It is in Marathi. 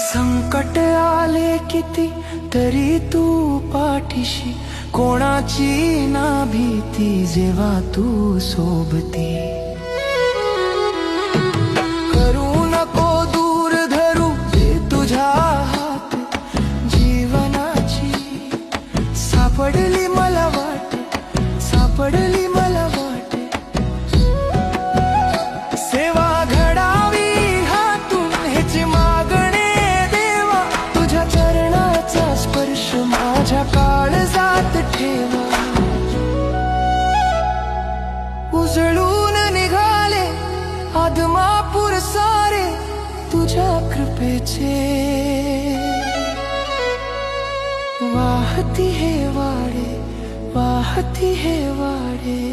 संकट आले किती तरी तू पाठीशी, कोणाची ना भीती जेव्हा तू सोबती। करू नको दूर धरू दे तुझ्या हात जीवनाची, सापडली मला वाट, सापडली मला वाट। सेवा घडावी हातून ह्याची मागणे देवा, तुझ्या चरणाचा स्पर्श माझ्या काळजात ठेवा। उजळून निघाले आदमापूर सारे तुझ्या कृपेचे, वाहती हे वाडे, वाहती हे वाडे।